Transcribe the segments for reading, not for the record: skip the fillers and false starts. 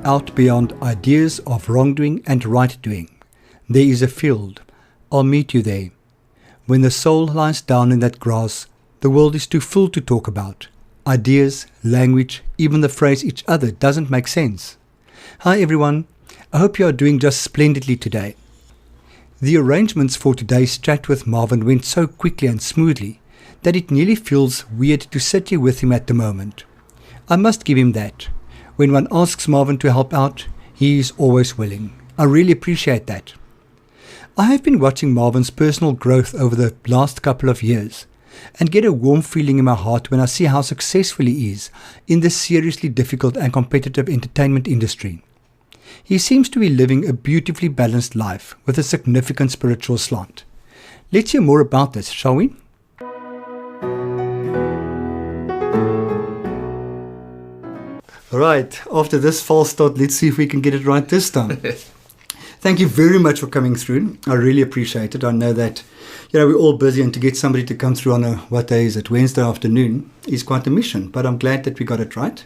out beyond ideas of wrongdoing and right doing. There is a field. I'll meet you there. When the soul lies down in that grass, the world is too full to talk about. Ideas, language, even the phrase each other doesn't make sense. Hi everyone, I hope you are doing just splendidly today. The arrangements for today's chat with Marvin went so quickly and smoothly that it nearly feels weird to sit here with him at the moment. I must give him that. When one asks Marvin to help out, he is always willing. I really appreciate that. I have been watching Marvin's personal growth over the last couple of years and get a warm feeling in my heart when I see how successful he is in this seriously difficult and competitive entertainment industry. He seems to be living a beautifully balanced life with a significant spiritual slant. Let's hear more about this, shall we? All right, after this false start, let's see if we can get it right this time. Thank you very much for coming through. I really appreciate it. I know that, we're all busy, and to get somebody to come through on what day is it, Wednesday afternoon, is quite a mission. But I'm glad that we got it right.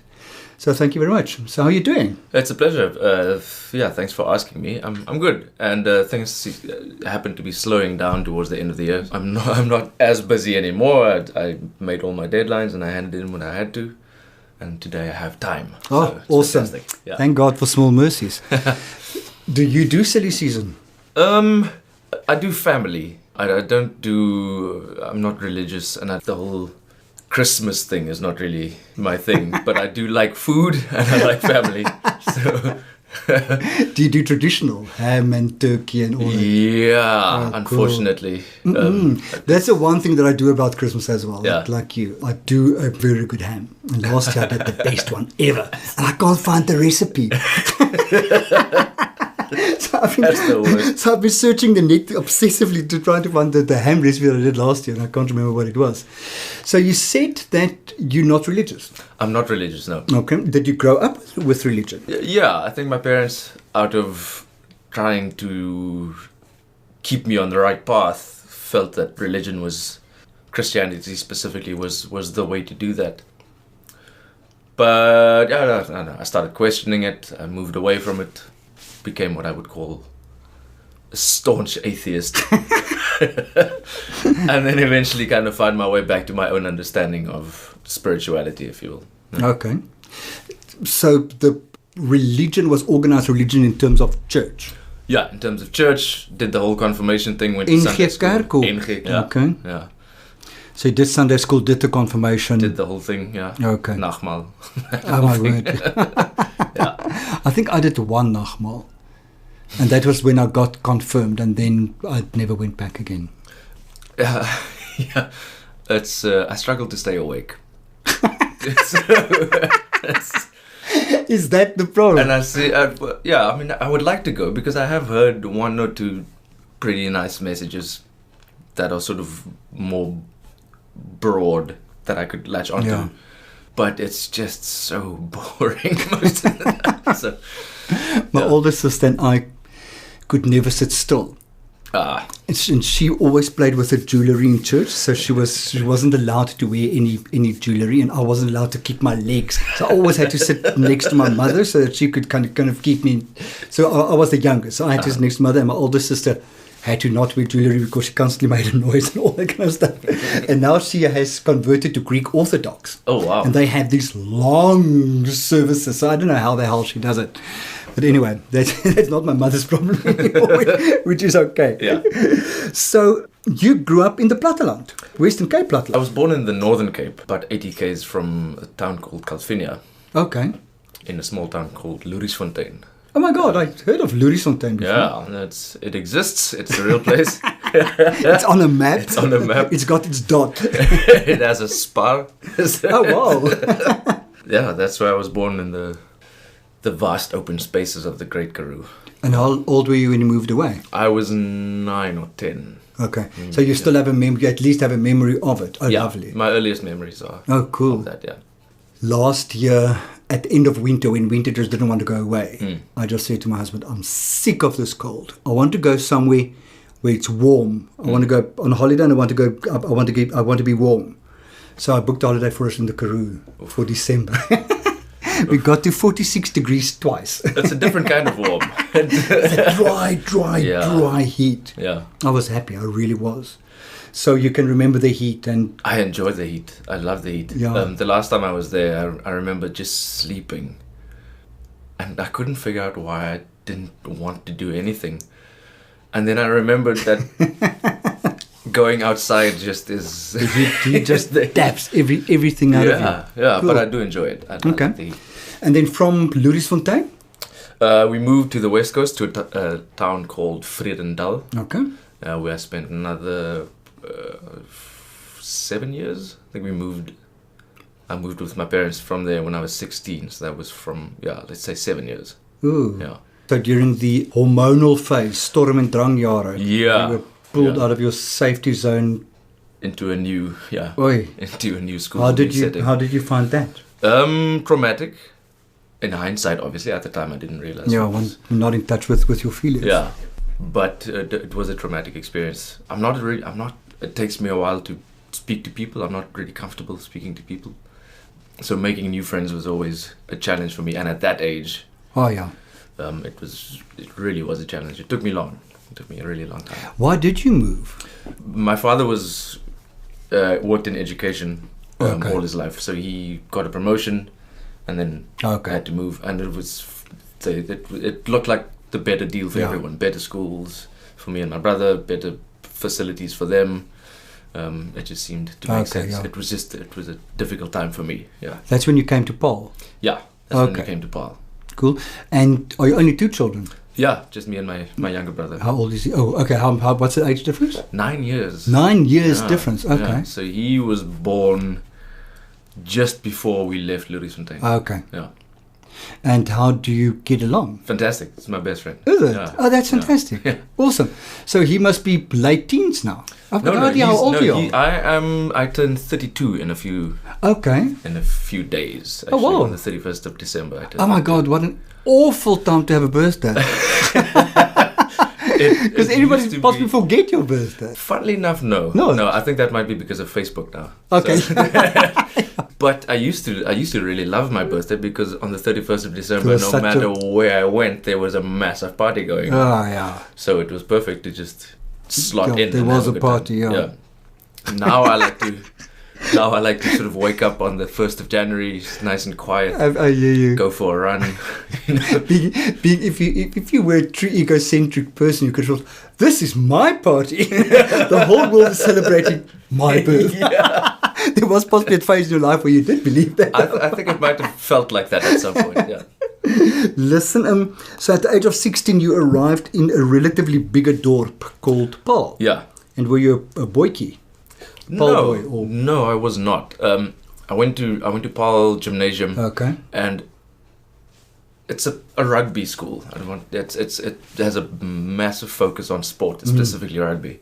So thank you very much. So how are you doing? It's a pleasure. Thanks for asking me. I'm good, and things happen to be slowing down towards the end of the year. I'm not as busy anymore. I made all my deadlines and I handed in when I had to. And today I have time. Oh, so awesome. Yeah. Thank God for small mercies. Do you do silly season? I do family. I'm not religious, and the whole Christmas thing is not really my thing. But I do like food and I like family. So. Do you do traditional ham and turkey and all that? Yeah, unfortunately. That's the one thing that I do about Christmas as well. Yeah. Like you, I do a very good ham. And last year I did the best one ever. And I can't find the recipe. So I've been searching the net obsessively to try to find the ham recipe that I did last year, and I can't remember what it was. So you said that you're not religious. I'm not religious, no. Okay. Did you grow up with religion? Yeah, I think my parents, out of trying to keep me on the right path, felt that Christianity specifically was the way to do that. But I started questioning it. I moved away from it. Became what I would call a staunch atheist. And then eventually kind of find my way back to my own understanding of spirituality, if you will. Yeah. Okay. So the religion was organized religion in terms of church? Yeah, in terms of church. Did the whole confirmation thing. Went to Sunday school. Yeah. Okay. Yeah. So you did Sunday school, did the confirmation. Did the whole thing, yeah. Okay. Nachtmaal. Oh my word. Yeah. I think I did one Nachtmaal. And that was when I got confirmed, and then I never went back again. Yeah. It's I struggle to stay awake. Is that the problem? And I see, I would like to go because I have heard one or two pretty nice messages that are sort of more broad that I could latch onto. Yeah. But it's just so boring most of the time. So, my older sister and I could never sit still. And she always played with her jewelry in church, so she wasn't allowed to wear any jewelry, and I wasn't allowed to keep my legs. So I always had to sit next to my mother so that she could kind of keep me. So I was the youngest, so I had to sit next to mother, and my older sister had to not wear jewelry because she constantly made a noise and all that kind of stuff. And now she has converted to Greek Orthodox. Oh, wow. And they have these long services, so I don't know how the hell she does it. But anyway, that's not my mother's problem anymore, which is okay. Yeah. So you grew up in the Platteland, Western Cape Platteland. I was born in the Northern Cape, about 80 km from a town called Calvinia. Okay. In a small town called Loeriesfontein. Oh my God, I've heard of Loeriesfontein before. Yeah, it exists. It's a real place. It's on a map. It's on a map. It's got its dot. It has a spar. Oh wow. Yeah, that's where I was born, in the vast open spaces of the Great Karoo. And how old were you when you moved away? I was 9 or 10. Okay, so you still have a memory, at least have a memory of it. Oh, yeah, lovely. My earliest memories are cool. of that, yeah. Last year, at the end of winter, when winter just didn't want to go away, I just said to my husband, I'm sick of this cold. I want to go somewhere where it's warm. I want to go on holiday, and I want to be warm. So I booked a holiday for us in the Karoo for December. We got to 46 degrees twice. It's a different kind of warm. dry heat. Yeah. I was happy. I really was. So you can remember the heat and... I enjoy the heat. I love the heat. Yeah. The last time I was there, I remember just sleeping. And I couldn't figure out why I didn't want to do anything. And then I remembered that going outside just is... The heat just taps everything out of you. Yeah, Cool. but I do enjoy it. I Okay. like the heat. And then from Louisfontein? We moved to the west coast to a town called Vredendal, Okay. where I spent another 7 years. I think I moved with my parents from there when I was 16. So that was from, let's say 7 years. Ooh. Yeah. So during the hormonal phase, storm and drangjare, Yeah. you were pulled out of your safety zone. Into a new, Oi. into a new school. How did setting. you find that? Traumatic. In hindsight, obviously, at the time I didn't realize. Yeah, when you're not in touch with your feelings. Yeah, but it was a traumatic experience. It takes me a while to speak to people. I'm not really comfortable speaking to people. So making new friends was always a challenge for me. And at that age, Oh, yeah. it really was a challenge. It took me long. It took me a really long time. Why did you move? My father worked in education Okay. all his life. So he got a promotion and then Okay. had to move. And it looked like the better deal for Yeah. everyone. Better schools for me and my brother, better facilities for them. It just seemed to make Okay, sense. yeah. It was a difficult time for me. Yeah. That's when you came to Paul. Yeah. That's when Okay. we came to Paarl. Cool. And are you only two children? Yeah, just me and my younger brother. How old is he? Oh, okay. What's the age difference? 9 years. 9 years Yeah, difference. Okay. yeah. So he was born just before we left Louisfontein. Okay. Yeah. And how do you get along? Fantastic. It's my best friend. Is it? Yeah. Oh, that's Yeah. fantastic. Yeah. Awesome. So he must be late teens now. I've got no idea how he's- old no, you are. I turned 32 in a few days. Actually, wow. On the 31st of December. I turned Oh my 32. God, what an awful time to have a birthday. Because It everybody used to possibly be- forget your birthday. Funnily enough, no. No. No, I think that might be because of Facebook now. Okay. So- but I used to really love my birthday because on the 31st of December, was no such matter where I went, there was a massive party going on. Oh, yeah. So it was perfect to just slot Yeah, in. there and was have a good time. party, yeah. Now I like to sort of wake up on the 1st of January, just nice and quiet, I hear you. go for a run. You know? Being, if you were a true egocentric person, you could feel, this is my party. The whole world is celebrating my birth. Yeah. There was possibly a phase in your life where you did believe that. I think it might have felt like that at some point. Yeah. Listen, so at the age of 16, you arrived in a relatively bigger dorp called Paarl. Yeah. And were you a boykie? Paarl boy, or- No, I was not. I went to Paarl Gymnasium, Okay. and it's a rugby school. It has a massive focus on sport, specifically rugby.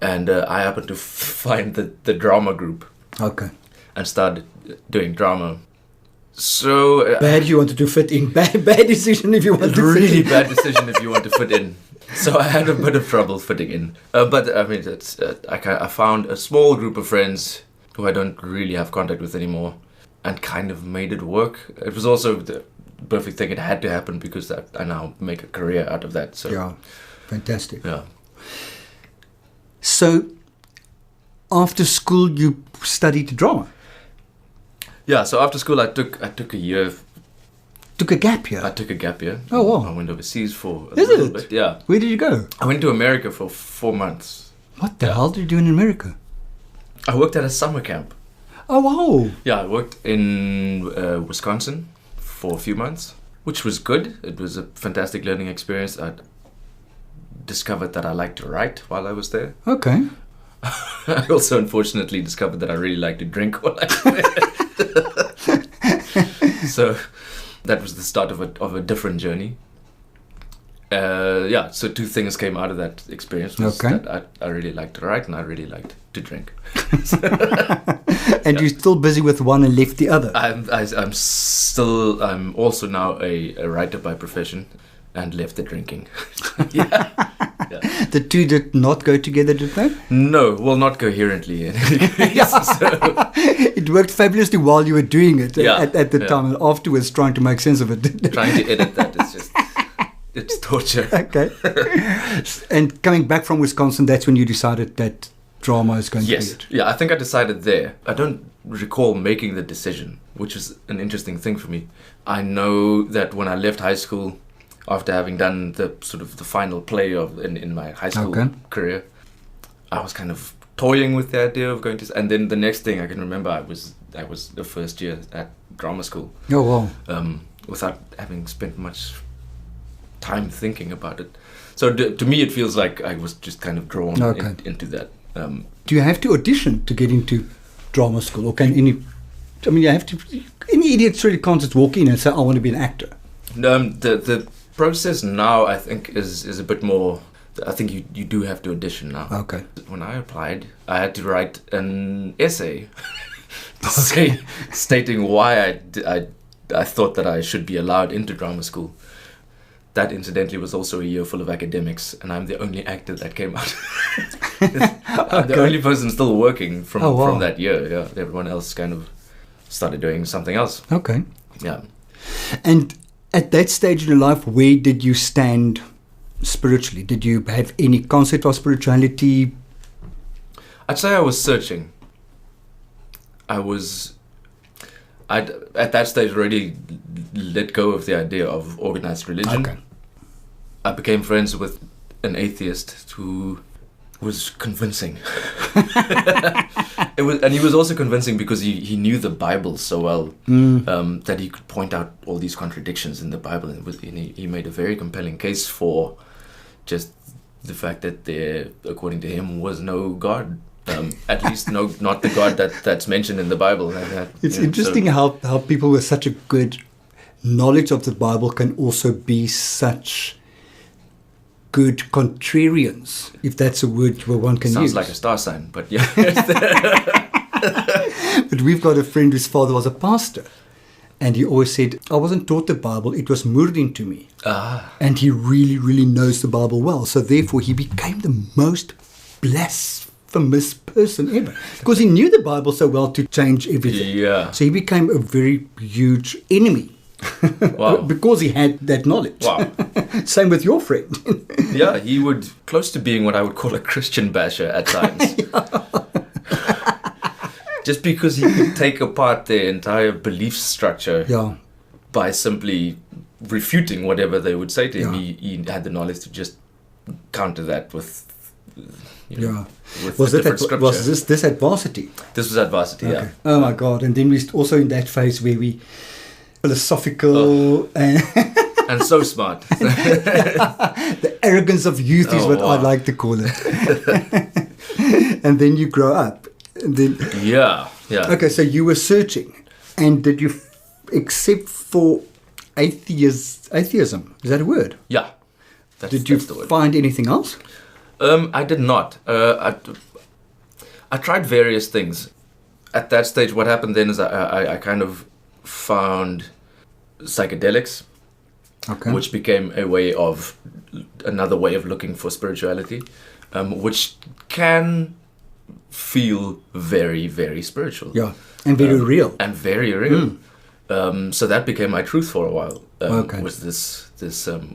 And I happened to find the drama group Okay. and started doing drama. So Bad you wanted to fit in. Bad decision if you wanted to fit really in. bad decision if you want to fit in. So I had a bit of trouble fitting in. But I mean, I found a small group of friends who I don't really have contact with anymore, and kind of made it work. It was also the perfect thing. It had to happen because I now make a career out of that. So Yeah, fantastic. yeah. So, after school, you studied drama. Yeah. So after school, I took a year. Took a gap year. I took a gap year. Oh, wow. I went overseas for a Is little it? bit. Yeah. Where did you go? I went to America for 4 months. What the Yeah. hell did you do in America? I worked at a summer camp. Oh, wow. Yeah, I worked in Wisconsin for a few months, which was good. It was a fantastic learning experience. I discovered that I liked to write while I was there. Okay. I also unfortunately discovered that I really like to drink while I was there. So that was the start of a different journey. Yeah, so two things came out of that experience. Was Okay. that I really liked to write and I really liked to drink. And you're still busy with one and left the other. I'm also now a writer by profession and left the drinking. Yeah. The two did not go together, did they? No, well, not coherently. In any case, so. It worked fabulously while you were doing it at the Yeah. time, and afterwards trying to make sense of it. Trying to edit that is just, it's torture. Okay. And coming back from Wisconsin, that's when you decided that drama is going to be it. Yeah, I think I decided there. I don't recall making the decision, which is an interesting thing for me. I know that when I left high school, after having done the sort of the final play in my high school career, I was kind of toying with the idea of going to, and then the next thing I can remember, I was the first year at drama school. Oh wow! Without having spent much time thinking about it, so to me it feels like I was just kind of drawn into that. Do you have to audition to get into drama school, or can any? I mean, you have to. Any idiots really can't just walk in and say, "I want to be an actor." The process now, I think, is a bit more. I think you do have to audition now. Okay. When I applied, I had to write an essay stating why I thought that I should be allowed into drama school. That, incidentally, was also a year full of academics, and I'm the only actor that came out. I'm the only person still working from that year. Yeah, everyone else kind of started doing something else. Okay. Yeah. And at that stage in your life, where did you stand spiritually? Did you have any concept of spirituality? I'd say I was searching. I'd at that stage already let go of the idea of organized religion. Okay. I became friends with an atheist who was convincing. And he was also convincing because he knew the Bible so well that he could point out all these contradictions in the Bible, and he made a very compelling case for just the fact that there, according to him, was no God. At least not the God that's mentioned in the Bible. It's interesting how people with such a good knowledge of the Bible can also be such good contrarians, if that's a word where one can use. Sounds like a star sign, but yeah. But we've got a friend whose father was a pastor, and he always said, I wasn't taught the Bible, it was murdering to me. And he really, really knows the Bible well. So therefore he became the most blasphemous person ever, because he knew the Bible so well to change everything. Yeah. So he became a very huge enemy. Wow. Because he had that knowledge. Wow. Same with your friend. Yeah, he would close to being what I would call a Christian basher at times. Just because he could take apart their entire belief structure by simply refuting whatever they would say to him. He had the knowledge to just counter that with Was this at varsity? This was at varsity, okay. yeah. Oh my God. And then we also in that phase where we philosophical and so smart. The arrogance of youth is what I like to call it. And then you grow up. And then Okay, so you were searching, and did you except for atheism? Is that a word? Yeah. Did you find anything else? I did not. I tried various things. At that stage, what happened then is I kind of found psychedelics, which became another way of looking for spirituality, which can feel very, very spiritual. Yeah, and very real. And very real. So that became my truth for a while. Was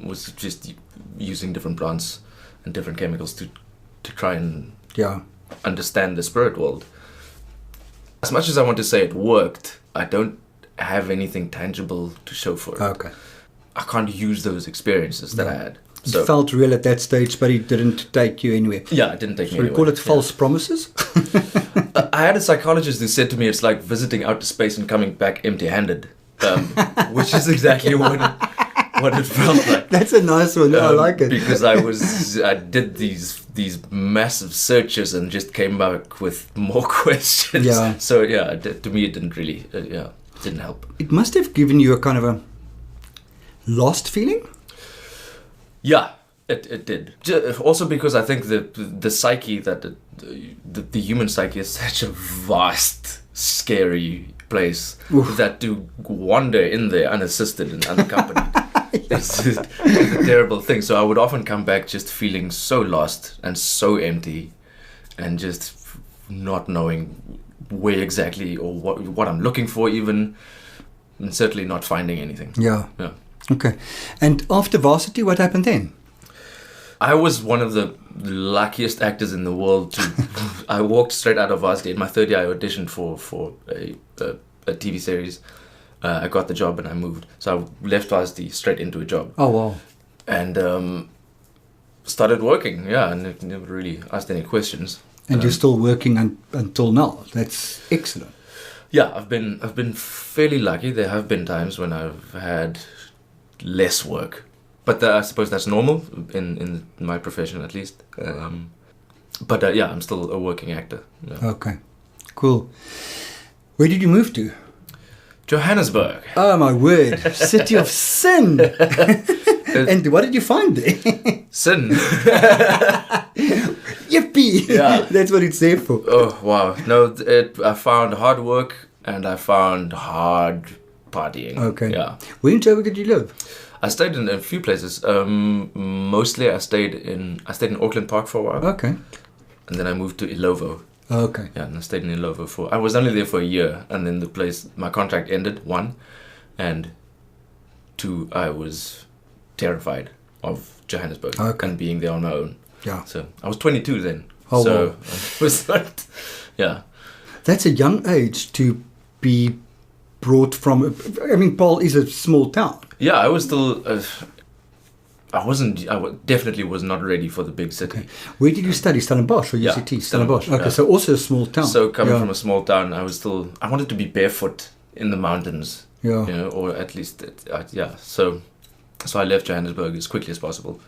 was just using different plants and different chemicals to try and understand the spirit world. As much as I want to say it worked, I don't have anything tangible to show for it. Okay. I can't use those experiences that I had. So, it felt real at that stage, but it didn't take you anywhere. Yeah, it didn't take me anywhere. We call it false promises? I had a psychologist who said to me it's like visiting outer space and coming back empty-handed, which is exactly what it felt like. That's a nice one. I like it. Because I did these massive searches and just came back with more questions. Yeah. So to me it didn't really didn't help. It must have given you a kind of a lost feeling? Yeah, it did. Also because I think the psyche, the human psyche is such a vast, scary place that to wander in there unassisted and unaccompanied It's just a terrible thing. So I would often come back just feeling so lost and so empty, and just not knowing where exactly or what I'm looking for even, and certainly not finding anything. Yeah. Yeah. Okay. And after varsity, what happened then? I was one of the luckiest actors in the world. I walked straight out of varsity. In my third year, I auditioned for a TV series. I got the job and I moved. So I left varsity straight into a job. Oh, wow. And started working, yeah, and never really asked any questions. And you're still working until now. That's excellent. Yeah, I've been fairly lucky. There have been times when I've had less work, but I suppose that's normal in my profession, at least. But yeah, I'm still a working actor. Yeah. Okay, cool. Where did you move to? Johannesburg. Oh my word, city of sin. And what did you find there? Sin. Yippee! Yeah. That's what it's there for. Oh wow! No, I found hard work and I found hard partying. Okay. Yeah. Where in Joburg did you live? I stayed in a few places. Mostly I stayed in Auckland Park for a while. Okay. And then I moved to Ilovo. Okay. Yeah, and I stayed in Ilovo I was only there for a year, and then my contract ended, 1, and 2, I was terrified of Johannesburg and being there on my own. Yeah. So I was 22 then. Oh, so wow. I was not, yeah. That's a young age to be brought from. I mean, Paul is a small town. Yeah, I was still. Definitely was not ready for the big city. Okay. Where did you study? Stellenbosch or Yeah, UCT? Stellenbosch. Okay, Yeah. so also a small town. So coming from a small town, I wanted to be barefoot in the mountains. Yeah. You know, or at least, yeah. So I left Johannesburg as quickly as possible.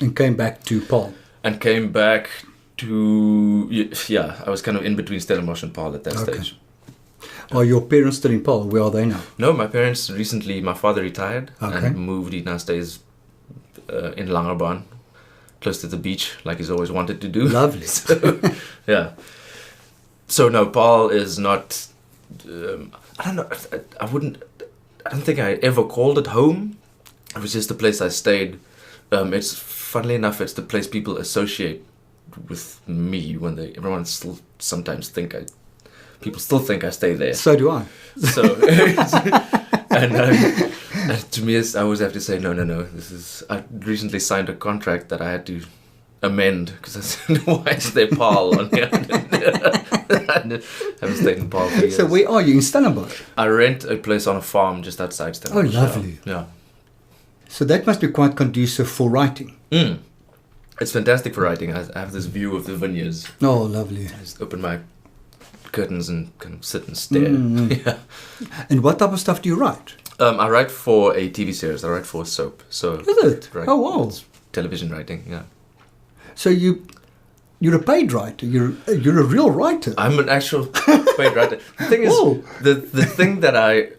And came back to Paul. And came back to, yeah, I was kind of in between Stellenbosch and Paul at that stage. Are your parents still in Paul? Where are they now? No, my parents recently, my father retired and moved. He now stays in Langerbaan, close to the beach, like he's always wanted to do. Lovely. So, yeah. So no, Paul is not, I don't know, I don't think I ever called it home. It was just the place I stayed. It's, funnily enough, it's the place people associate with me when everyone still sometimes people still think I stay there. So do I. So, and to me, I always have to say, no. I recently signed a contract that I had to amend because I said, why is there Paul on here? I haven't stayed in Paul for years. So where are you? In Stellenbosch? I rent a place on a farm just outside Stellenbosch. Oh, lovely. Yeah. So that must be quite conducive for writing. It's fantastic for writing. I have this view of the vineyards. Oh, lovely. I just open my curtains and kind of sit and stare. Yeah. And what type of stuff do you write? I write for a TV series. I write for soap. So is it? Oh, wow. It's television writing, yeah. So you're a paid writer. You're a real writer. I'm an actual paid writer. The thing is, the thing that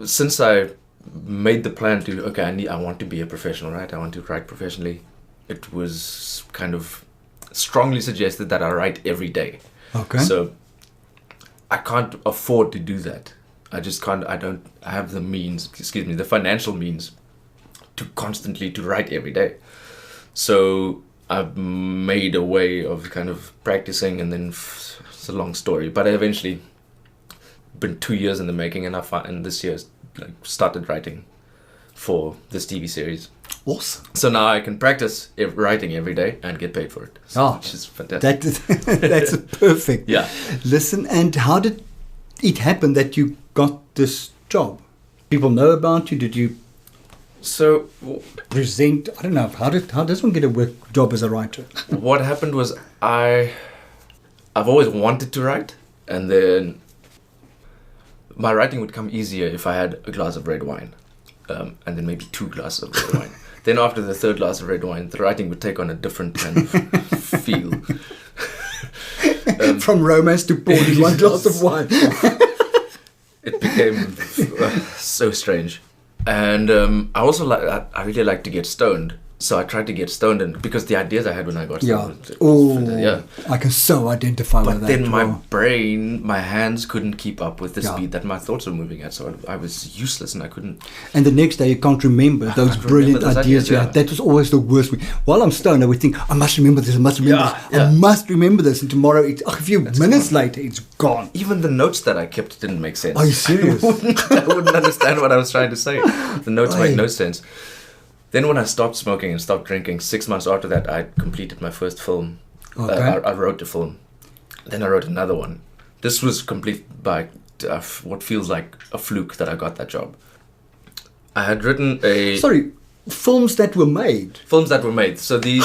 since I made the plan to, I want to be a professional writer. I want to write professionally. It was kind of strongly suggested that I write every day. Okay. So I can't afford to do that. I just can't. I have the financial means to constantly to write every day. So I've made a way of kind of practicing, and then it's a long story. But I eventually been 2 years in the making, and this year started writing for this TV series. Awesome. So now I can practice writing every day and get paid for it, which is fantastic. That's perfect. Yeah. Listen, and how did it happen that you got this job? People know about you? Did you present? I don't know. How does one get a job as a writer? What happened was I've always wanted to write, and then my writing would come easier if I had a glass of red wine, and then maybe 2 glasses of red wine. Then after the 3rd glass of red wine, the writing would take on a different kind of feel. From romance to porn in 1 glass of wine. It became so strange. And I also I really like to get stoned. So I tried to get stoned, and because the ideas I had when I got Yeah. stoned, Oh, I can so identify with but that. then my Wow. brain, my hands couldn't keep up with the Yeah. speed that my thoughts were moving at. So I was useless, and I couldn't. And the next day you can't remember those can't brilliant remember those ideas ideas, you yeah. had. That was always the worst. While I'm stoned, I would think, I must remember this, I must remember Yeah, this, yeah. I must remember this. And tomorrow, a few minutes later, it's gone. Even the notes that I kept didn't make sense. Are you serious? I wouldn't understand what I was trying to say. The notes Aye. made no sense. Then when I stopped smoking and stopped drinking, 6 months after that, I completed my first film. Okay. I wrote a film. Then I wrote another one. This was complete by what feels like a fluke that I got that job. I had written a... Sorry, films that were made. Films that were made. So these...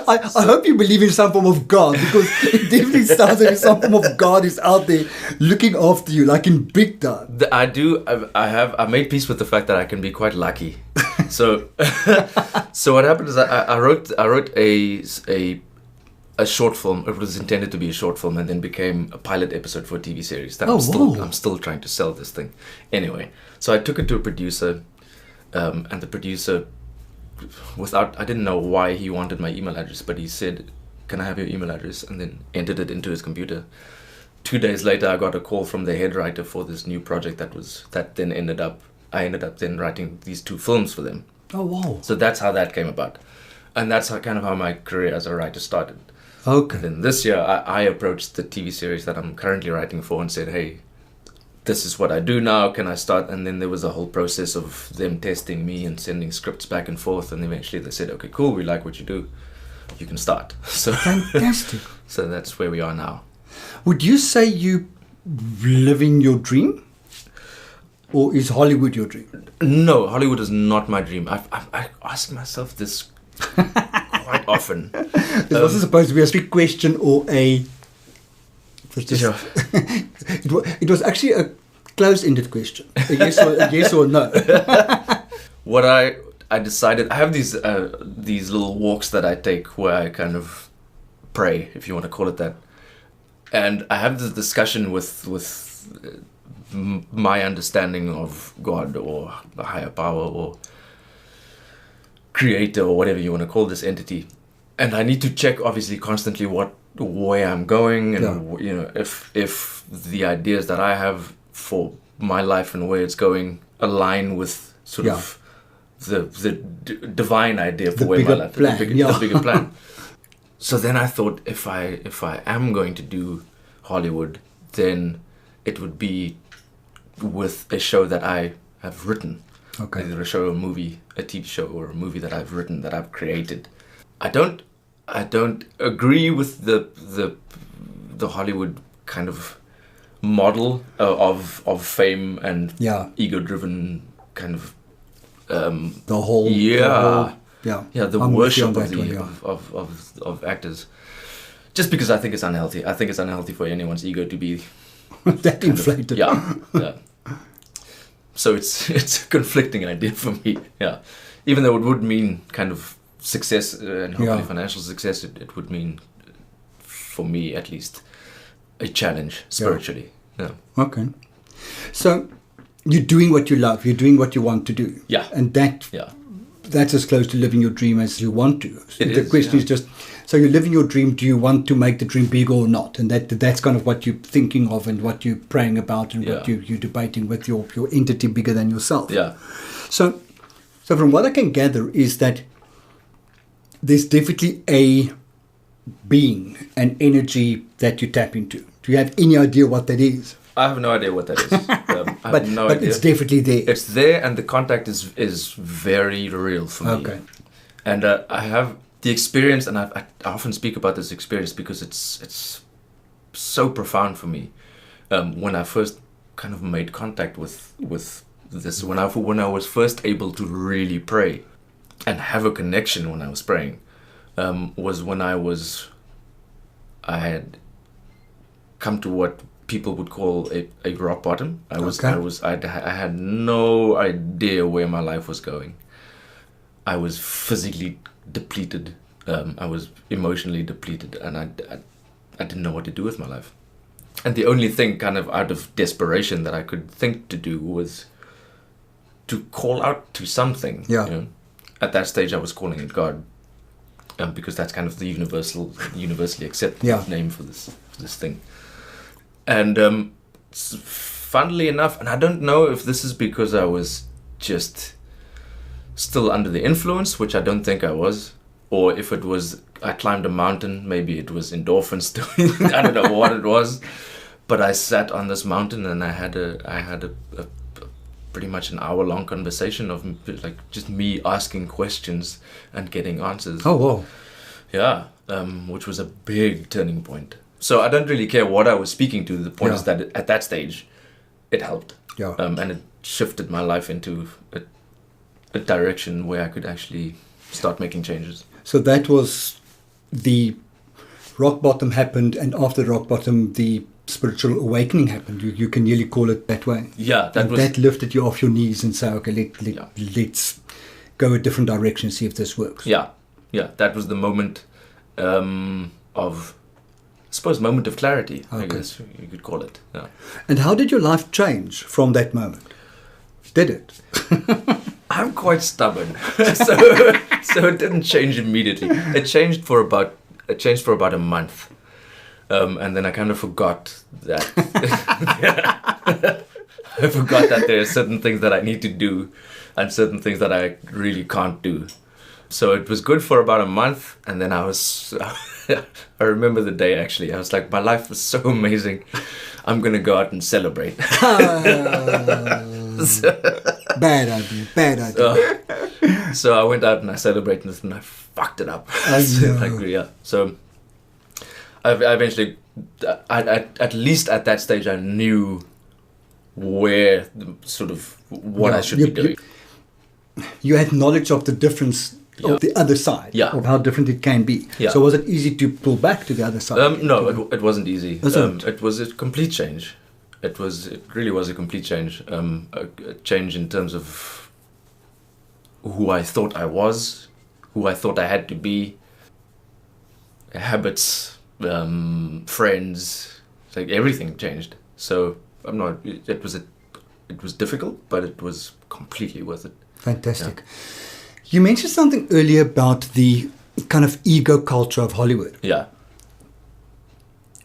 I hope you believe in some form of God, because it definitely sounds like some form of God is out there looking after you, like in big time. I do. I made peace with the fact that I can be quite lucky. So, so what happened is I wrote a short film. It was intended to be a short film, and then became a pilot episode for a TV series. That whoa. I'm still trying to sell this thing. Anyway, so I took it to a producer, and the producer, I didn't know why he wanted my email address, but he said, "Can I have your email address?" And then entered it into his computer. 2 days later, I got a call from the head writer for this new project I ended up then writing these 2 films for them. Oh, wow. So that's how that came about. And that's how my career as a writer started. Okay. Then this year, I approached the TV series that I'm currently writing for and said, "Hey, this is what I do now, can I start?" And then there was a whole process of them testing me and sending scripts back and forth, and eventually they said, "Okay, cool, we like what you do, you can start." So Fantastic. so that's where we are now. Would you say you living your dream? Or is Hollywood your dream? No, Hollywood is not my dream. I ask myself this quite often. This wasn't supposed to be a strict question or a... It was, Sure. it was actually a close-ended question. A yes or no. What I decided, I have these little walks that I take where I kind of pray, if you want to call it that. And I have this discussion with my understanding of God or the higher power or creator or whatever you want to call this entity. And I need to check, obviously, constantly where I'm going, and you know, if the ideas that I have for my life and where it's going align with sort of the divine idea for where my life, the bigger plan. So then I thought, if I am going to do Hollywood, then it would be with a show that I have written. Okay. Either a show, a movie, a TV show, or a movie that I've written, that I've created. I don't agree with the Hollywood kind of model of fame and ego-driven kind of the whole the I'm worship with you on of that one, of actors. Just because I think it's unhealthy. I think it's unhealthy for anyone's ego to be that inflated. Yeah. So it's a conflicting idea for me. Yeah, even though it would mean kind of success and hopefully financial success, it would mean, for me at least, a challenge spiritually. Yeah. Okay. So you're doing what you love. You're doing what you want to do. Yeah. And that's as close to living your dream as you want to. So the question is just, so you're living your dream, do you want to make the dream bigger or not? And that's kind of what you're thinking of and what you're praying about and what you're debating with your entity bigger than yourself. Yeah. So from what I can gather is that there's definitely a being, an energy that you tap into. Do you have any idea what that is? I have no idea what that is. I have no but idea. It's definitely there. It's there, and the contact is very real for me. Okay. And I have the experience, and I often speak about this experience because it's so profound for me. When I first kind of made contact with this, when I was first able to really pray and have a connection when I was praying, was when I had come to what people would call a rock bottom. I had no idea where my life was going. I was physically depleted. I was emotionally depleted, and I didn't know what to do with my life. And the only thing, kind of out of desperation, that I could think to do was to call out to something. Yeah. You know? At that stage, I was calling it God, because that's kind of the universally accepted name for this thing. And funnily enough, and I don't know if this is because I was just still under the influence, which I don't think I was, or if it was I climbed a mountain, maybe it was endorphins doing, I don't know what it was, but I sat on this mountain and I had a pretty much an hour-long conversation of like just me asking questions and getting answers. Oh, wow. Yeah, which was a big turning point. So I don't really care what I was speaking to. The point is that at that stage, it helped. Yeah. And it shifted my life into a direction where I could actually start making changes. So that was the rock bottom happened, and after rock bottom, the spiritual awakening happened. You can nearly call it that way. Yeah, that lifted you off your knees and say, okay, let's go a different direction, see if this works. Yeah, that was the moment of, I suppose, moment of clarity, okay. I guess you could call it. Yeah. And how did your life change from that moment? Did it? I'm quite stubborn, so it didn't change immediately. It changed for about a month. And then I kind of forgot that. I forgot that there are certain things that I need to do and certain things that I really can't do. So it was good for about a month, and then I remember the day actually. I was like, my life was so amazing. I'm going to go out and celebrate. Bad idea. So I went out and I celebrated and I fucked it up. So I eventually, at least at that stage, I knew where what I should be doing. You had knowledge of the difference of the other side, of how different it can be. Yeah. So was it easy to pull back to the other side? No, it wasn't easy. It was a complete change. It really was a complete change. A change in terms of who I thought I was, who I thought I had to be, habits, friends, like everything changed. So it was difficult, but it was completely worth it. Fantastic. Yeah. You mentioned something earlier about the kind of ego culture of Hollywood. Yeah.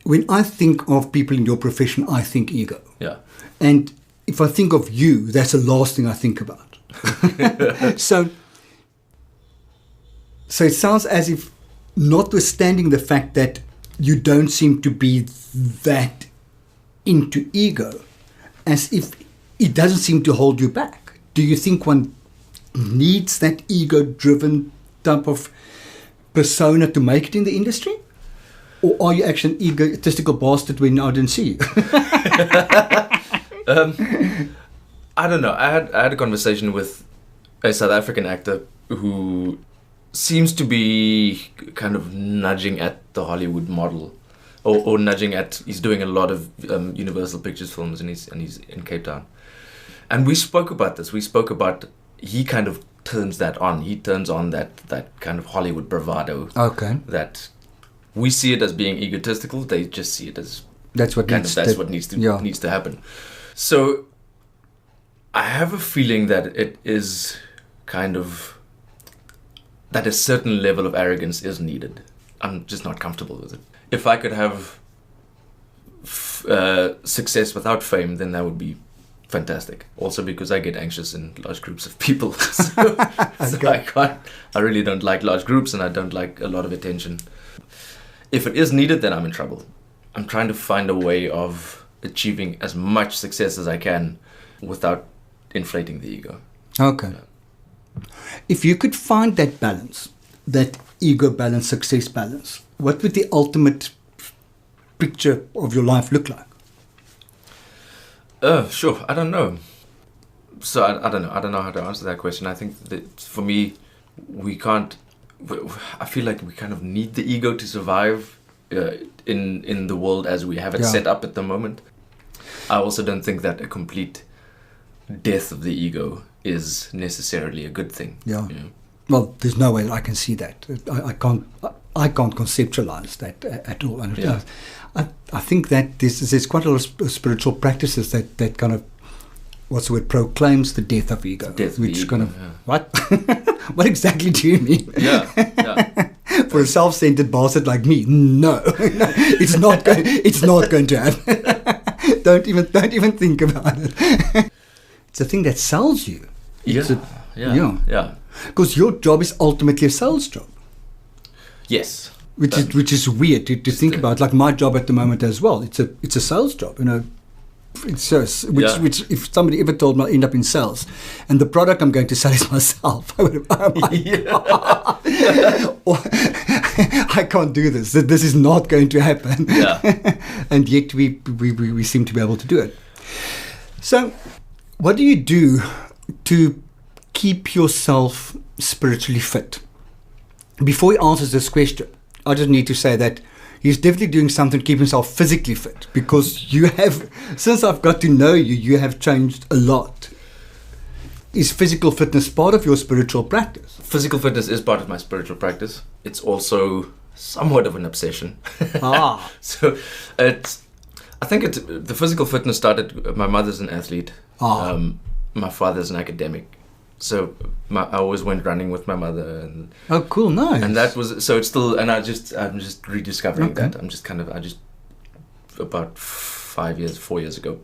When I think of people in your profession, I think ego. Yeah. And if I think of you, that's the last thing I think about. So it sounds as if, notwithstanding the fact that you don't seem to be that into ego, as if it doesn't seem to hold you back. Do you think one needs that ego-driven type of persona to make it in the industry? Or are you actually an egotistical bastard when I didn't see you? I don't know. I had a conversation with a South African actor who seems to be kind of nudging at the Hollywood model, or nudging at. He's doing a lot of Universal Pictures films, and he's in Cape Town. And we spoke about this. We spoke about he kind of turns that on. He turns on that kind of Hollywood bravado. Okay. That we see it as being egotistical. They just see it as that's what needs to happen. So I have a feeling that it is kind of that a certain level of arrogance is needed. I'm just not comfortable with it. If I could have success without fame, then that would be fantastic. Also because I get anxious in large groups of people. So I really don't like large groups, and I don't like a lot of attention. If it is needed, then I'm in trouble. I'm trying to find a way of achieving as much success as I can without inflating the ego. Okay. Yeah. If you could find that balance, that ego balance, success balance, what would the ultimate picture of your life look like? Sure. I don't know. So I don't know. I don't know how to answer that question. I think that for me, I feel like we kind of need the ego to survive in the world as we have it set up at the moment. I also don't think that a complete death of the ego is necessarily a good thing. Yeah. You know? Well, there's no way I can see that. I can't conceptualize that at all. And I think that there's quite a lot of spiritual practices that kind of what's the word, proclaims the death of ego. Death of which ego, kind of, yeah. what? What exactly do you mean? Yeah. For a self-centered bastard like me, no, it's not going to happen. Don't even think about it. It's a thing that sells you. Yeah. Because your job is ultimately a sales job. Yes. Which is weird to think about. Like my job at the moment as well. It's a sales job, you know. It's just, which if somebody ever told me I'll end up in sales, and the product I'm going to sell is myself, I would have, oh my God. I can't do this. This is not going to happen. Yeah. And yet we seem to be able to do it. So, what do you do to keep yourself spiritually fit? Before he answers this question, I just need to say that he's definitely doing something to keep himself physically fit, because you have, since I've got to know you, you have changed a lot. Is physical fitness part of your spiritual practice? Physical fitness is part of my spiritual practice. It's also somewhat of an obsession. So I think the physical fitness started, my mother's an athlete. My father's an academic. So I always went running with my mother. And, oh, cool, nice. And that was, so it's still, and I'm just rediscovering that. I just about 4 years ago,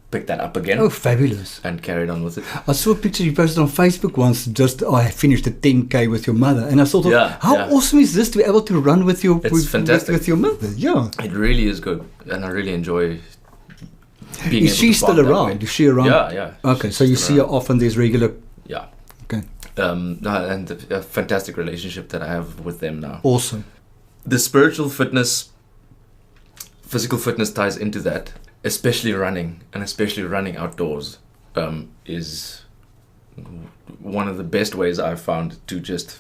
picked that up again. Oh, fabulous. And carried on with it. I saw a picture you posted on Facebook once, I finished a 10K with your mother. And I thought, how awesome is this to be able to run with your, with your mother? Yeah. It really is good. And I really enjoy being Is she still around? Is she around? Yeah. Okay, so you see her often, there's regular... Yeah. Okay. And a fantastic relationship that I have with them now. Awesome. The spiritual fitness, physical fitness ties into that, especially running, and especially running outdoors, is one of the best ways I've found to just...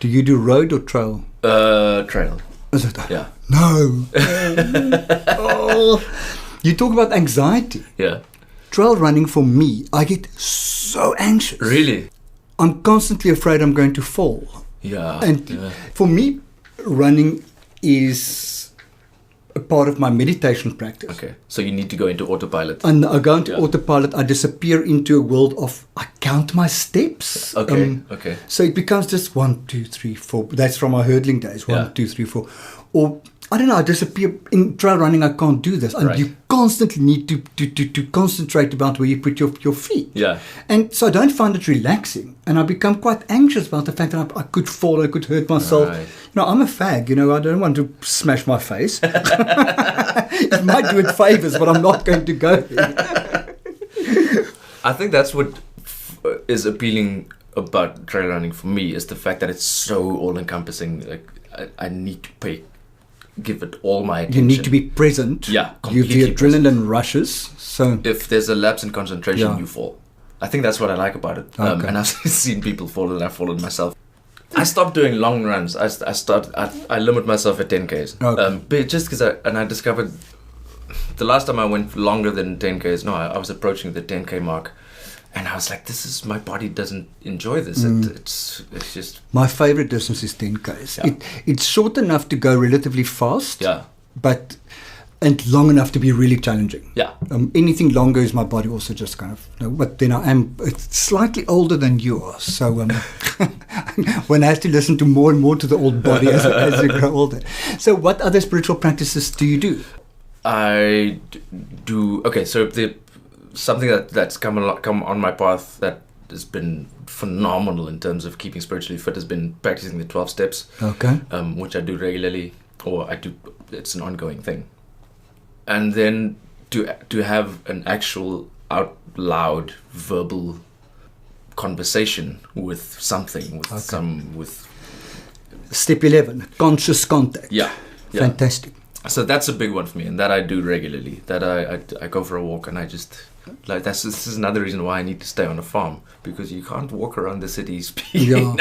Do you do road or trail? Trail. Is it? Yeah. No. You talk about anxiety. Yeah. Trail running for me, I get so anxious. Really? I'm constantly afraid I'm going to fall. Yeah. And for me, running is a part of my meditation practice. Okay. So you need to go into autopilot. And I go into autopilot, I disappear into a world of, I count my steps. Okay. So it becomes just 1, 2, 3, 4. That's from my hurdling days. 1, 2, 3, 4. Or I don't know, I disappear. In trail running, I can't do this. And you constantly need to concentrate about where you put your feet. Yeah. And so I don't find it relaxing. And I become quite anxious about the fact that I could fall, I could hurt myself. Right. You know, I'm a fag, you know, I don't want to smash my face. It might do it favors, but I'm not going to go there. I think that's what is appealing about trail running for me, is the fact that it's so all-encompassing. Like, I need to give it all my attention. You need to be present. Yeah, the adrenaline present. Rushes. So if there's a lapse in concentration, you fall. I think that's what I like about it. And I've seen people fall, and I've fallen myself. I stopped doing long runs. I limit myself at 10Ks. But just because I discovered the last time I went longer than 10Ks, I was approaching the 10K mark. And I was like, my body doesn't enjoy this. It's just... My favorite distance is 10Ks. Yeah. It's short enough to go relatively fast. Yeah. And long enough to be really challenging. Yeah. Anything longer is my body also just kind of... but then I am slightly older than you are. So one has to listen to more and more to the old body as you grow older. So what other spiritual practices do you do? I do... Okay, so something that's come on my path that has been phenomenal in terms of keeping spiritually fit has been practicing the 12 steps. Okay. Which I do regularly, or I do. It's an ongoing thing. And then to have an actual out loud verbal conversation with something, with step 11, conscious contact. Yeah. Fantastic. So that's a big one for me, and that I do regularly. That I go for a walk, and I just this is another reason why I need to stay on a farm, because you can't walk around the city speaking,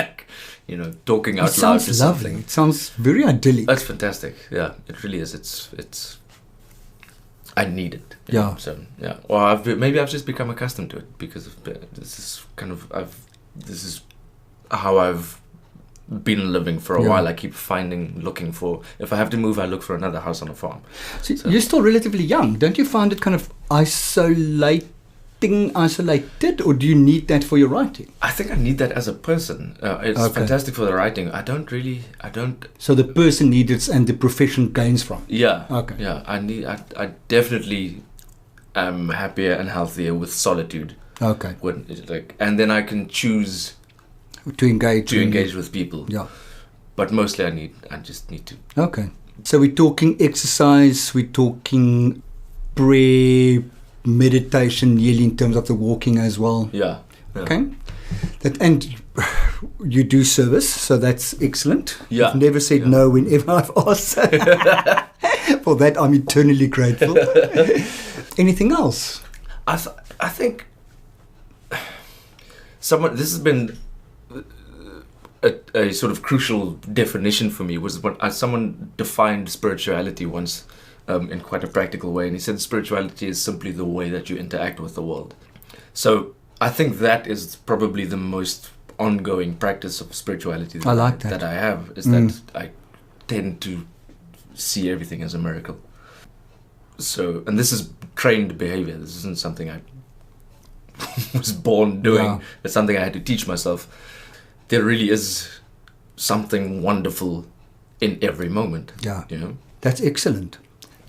talking out loud to something. It sounds very idyllic. That's fantastic. Yeah, it really is. It's. I need it. Yeah. So yeah, or maybe I've just become accustomed to it because of this is how I've been living for a while. I keep looking for, if I have to move, I look for another house on a farm. So you're still relatively young. Don't you find it kind of isolating everything isolated, or do you need that for your writing? I think I need that as a person. It's fantastic for the writing. I don't. So the person needs it and the profession gains from. Yeah. Okay. Yeah. I definitely am happier and healthier with solitude. Okay. And then I can choose to engage with people. Yeah. But mostly I just need to. Okay. So we're talking exercise. We're talking prayer, meditation, nearly in terms of the walking as well. Yeah. Okay. And you do service, so that's excellent. Yeah. You've never said no whenever I've asked. For that, I'm eternally grateful. Anything else? I think this has been a sort of crucial definition for me, was when someone defined spirituality once in quite a practical way, and he said spirituality is simply the way that you interact with the world. So I think that is probably the most ongoing practice of spirituality that I have, is that I tend to see everything as a miracle. So, and this is trained behavior. This isn't something I was born doing. Yeah. It's something I had to teach myself. There really is something wonderful in every moment. Yeah. You know? That's excellent.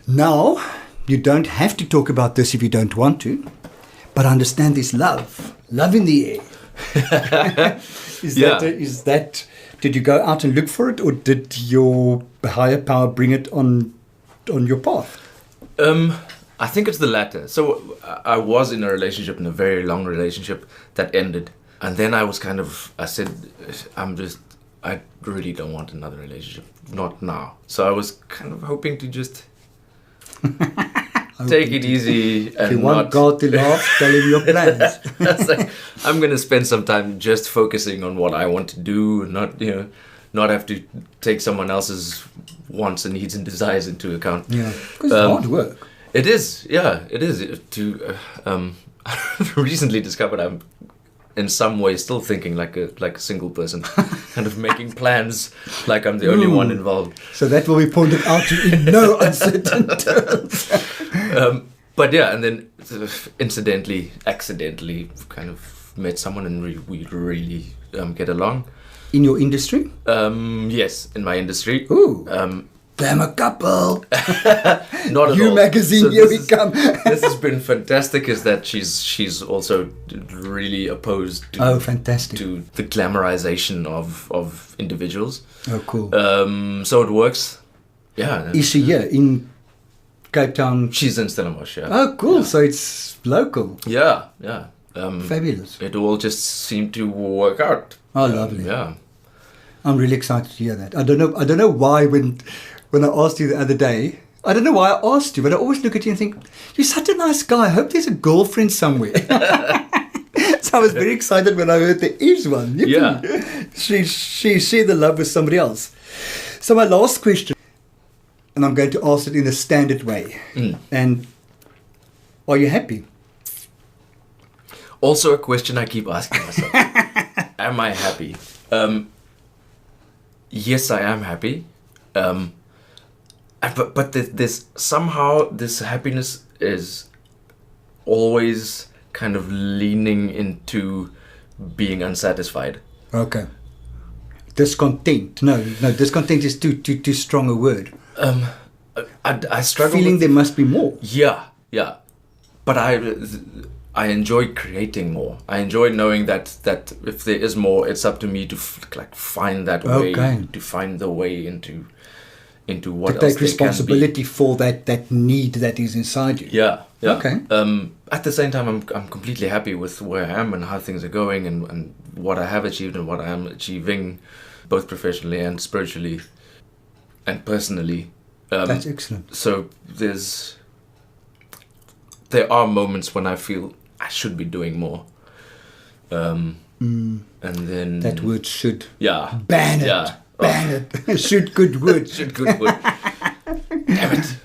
Now, you don't have to talk about this if you don't want to, but understand this love in the air. Is that, did you go out and look for it, or did your higher power bring it on your path? I think it's the latter. So I was in a relationship, in a very long relationship that ended. And then I said, I really don't want another relationship. Not now. So I was kind of hoping to just take it easy. If you want God to laugh, tell him your plans. I'm going to spend some time just focusing on what I want to do, and not have to take someone else's wants and needs and desires into account. Yeah, because it's hard work. It is, yeah, it is. Recently discovered I'm in some way still thinking like a single person, kind of making plans like I'm the only one involved. So that will be pointed out to you in no uncertain terms. But yeah, and then accidentally kind of met someone, and we really get along. In your industry? Yes, in my industry. Ooh. I'm a couple. Not at You all. magazine, So here we come. This has been fantastic, is that she's also really opposed to, fantastic. to the glamorization of individuals. Oh, cool. So it works. Yeah. Is she here in Cape Town? She's in Stellenbosch, yeah. Oh, cool. Yeah. So it's local. Yeah, yeah. Fabulous. It all just seemed to work out. Oh, lovely. Yeah. I'm really excited to hear that. I don't know why when I asked you the other day, I don't know why I asked you, but I always look at you and think, you're such a nice guy. I hope there's a girlfriend somewhere. So I was very excited when I heard there is one. Yeah. She shared the love with somebody else. So my last question, and I'm going to ask it in a standard way. And are you happy? Also a question I keep asking myself. Am I happy? Yes, I am happy. But there's somehow this happiness is always kind of leaning into being unsatisfied. Okay. Discontent. No, discontent is too strong a word. I struggle feeling with, there must be more. Yeah. But I enjoy creating more. I enjoy knowing that if there is more, it's up to me to find that way, to find the way into what else to take responsibility for that need that is inside you. Yeah. Okay. At the same time, I'm completely happy with where I am and how things are going, and what I have achieved and what I am achieving, both professionally and spiritually, and personally. That's excellent. So there are moments when I feel I should be doing more. And then that word should. Yeah. Ban it. Yeah. Ban it. Should good word. Should good word. Damn it.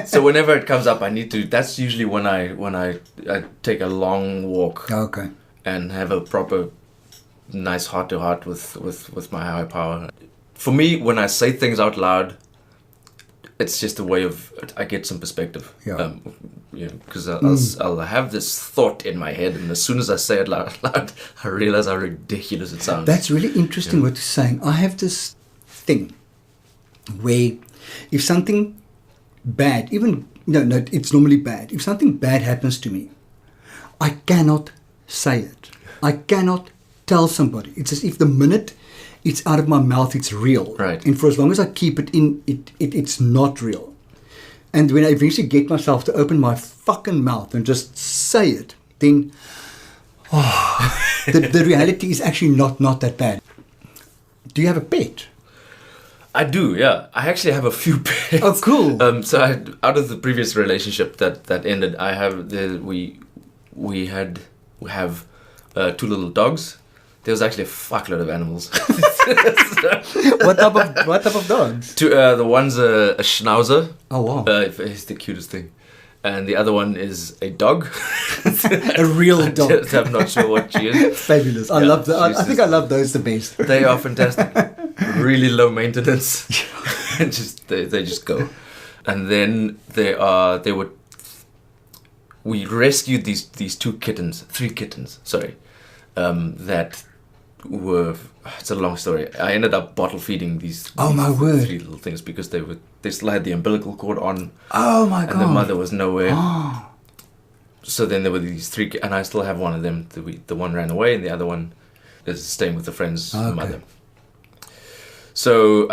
So whenever it comes up, I need to. That's usually when I take a long walk. Okay. And have a proper, nice heart to heart with my higher power. For me, when I say things out loud, it's just a way of I get some perspective. Yeah. because I'll have this thought in my head, and as soon as I say it out loud, I realize how ridiculous it sounds. That's really interesting what you're saying. I have this thing where if something bad, even no, it's normally bad. If something bad happens to me, I cannot say it. I cannot tell somebody. It's as if the minute it's out of my mouth, it's real. Right. And for as long as I keep it in, it's not real. And when I eventually get myself to open my fucking mouth and just say it, then the reality is actually not that bad. Do you have a pet? I do, yeah. I actually have a few pets. Oh, cool. So out of the previous relationship that ended, we have 2 little dogs. There was actually a fuckload of animals. What type of dogs? The one's a schnauzer. Oh wow! He's the cutest thing, and the other one is a dog. A real dog. I'm not sure what she is. Fabulous! I love that. I think I love those the best. They are fantastic. Really low maintenance, and they just go. And then we rescued these 3 kittens. Sorry, that were. It's a long story. I ended up bottle feeding these. Oh my word! 3 little things because they still had the umbilical cord on. Oh my god! And the mother was nowhere. Oh. So then there were these 3, and I still have one of them. The one ran away, and the other one is staying with the friend's mother. So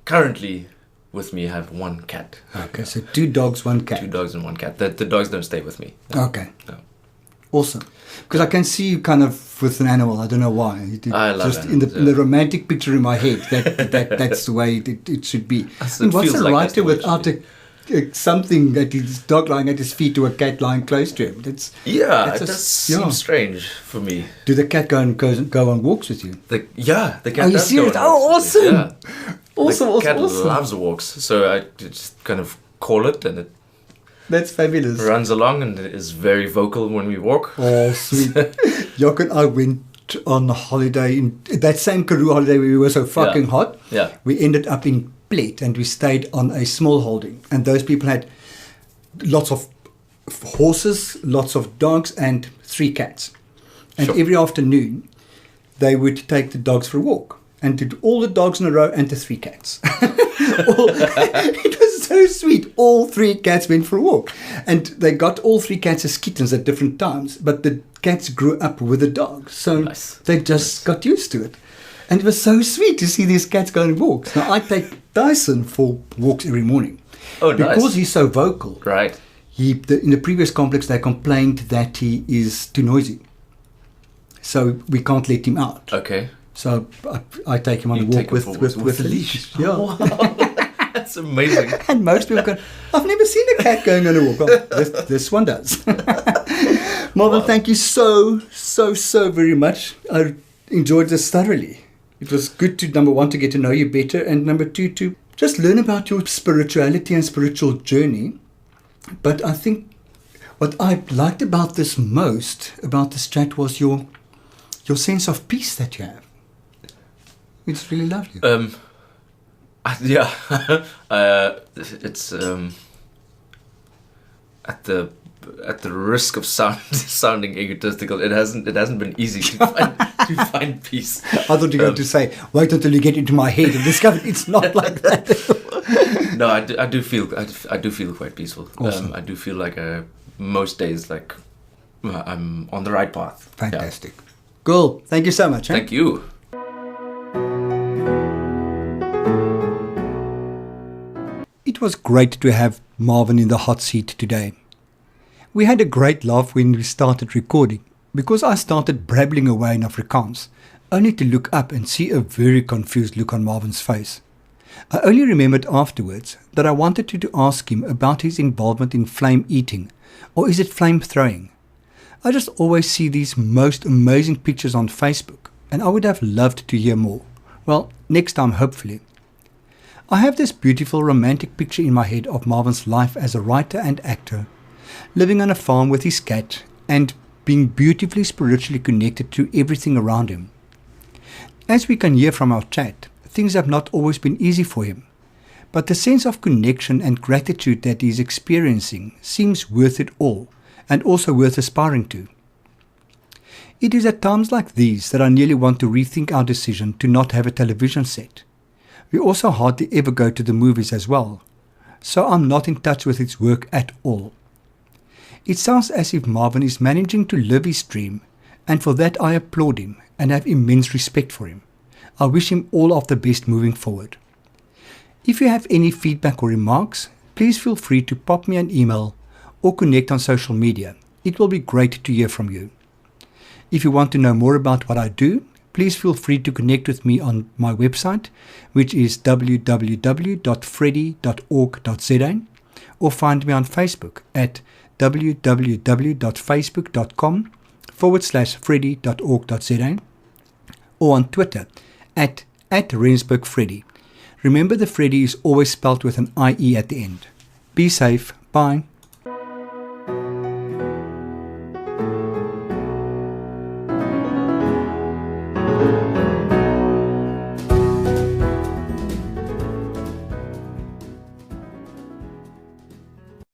currently, with me, I have 1 cat. Okay, so 2 dogs, 1 cat. 2 dogs and 1 cat. The dogs don't stay with me. No. Okay. No. Awesome. Because I can see you kind of with an animal. I don't know why. I love just animals, in the romantic picture in my head. That's the way it should be. And what's a writer without something that his dog lying at his feet or a cat lying close to him? It does seem strange for me. Do the cat go on walks with you? The cat Are you does serious? go on walks with me. Awesome! Yeah. The cat awesome. loves walks, so I just kind of call it, and it That's fabulous. runs along and is very vocal when we walk. Oh, sweet. Jock and I went on a holiday, in that same Karoo holiday where we were so fucking hot. Yeah. We ended up in Plet and we stayed on a small holding. And those people had lots of horses, lots of dogs, and 3 cats. And every afternoon, they would take the dogs for a walk. And did all the dogs in a row and the 3 cats. It was so sweet. All 3 cats went for a walk. And they got all 3 cats as kittens at different times. But the cats grew up with the dogs. So they just got used to it. And it was so sweet to see these cats go on walks. Now, I take Dyson for walks every morning. Oh, nice. Because he's so vocal. Right. In the previous complex, they complained that he is too noisy. So we can't let him out. Okay. So I take him on a walk with a leash. Yeah. Oh, wow. That's amazing. And most people go, I've never seen a cat going on a walk. Oh, this one does. Marvin, thank you so very much. I enjoyed this thoroughly. It was good to, number 1, to get to know you better, and number 2, to just learn about your spirituality and spiritual journey. But I think what I liked about this most, about this chat, was your sense of peace that you have. It's really lovely. Yeah. It's at the risk of sounding egotistical, it hasn't been easy to find peace. I thought you were going to say, wait until you get into my head and discover it's not like that. No, I do feel quite peaceful. Awesome. I do feel like most days like I'm on the right path. Fantastic. Yeah. Cool. Thank you so much. Thank you. It was great to have Marvin in the hot seat today. We had a great laugh when we started recording, because I started brabbling away in Afrikaans, only to look up and see a very confused look on Marvin's face. I only remembered afterwards that I wanted to ask him about his involvement in flame eating, or is it flame throwing? I just always see these most amazing pictures on Facebook, and I would have loved to hear more. Well, next time hopefully. I have this beautiful romantic picture in my head of Marvin's life as a writer and actor, living on a farm with his cat and being beautifully spiritually connected to everything around him. As we can hear from our chat, things have not always been easy for him, but the sense of connection and gratitude that he is experiencing seems worth it all, and also worth aspiring to. It is at times like these that I nearly want to rethink our decision to not have a television set. We also hardly ever go to the movies as well, so I'm not in touch with its work at all. It sounds as if Marvin is managing to live his dream, and for that I applaud him and have immense respect for him. I wish him all of the best moving forward. If you have any feedback or remarks, please feel free to pop me an email or connect on social media. It will be great to hear from you. If you want to know more about what I do, please feel free to connect with me on my website, which is www.freddy.org.za, or find me on Facebook at www.facebook.com/freddy.org.za, or on Twitter at @RensburgFreddy. Remember, the Freddy is always spelled with an IE at the end. Be safe. Bye.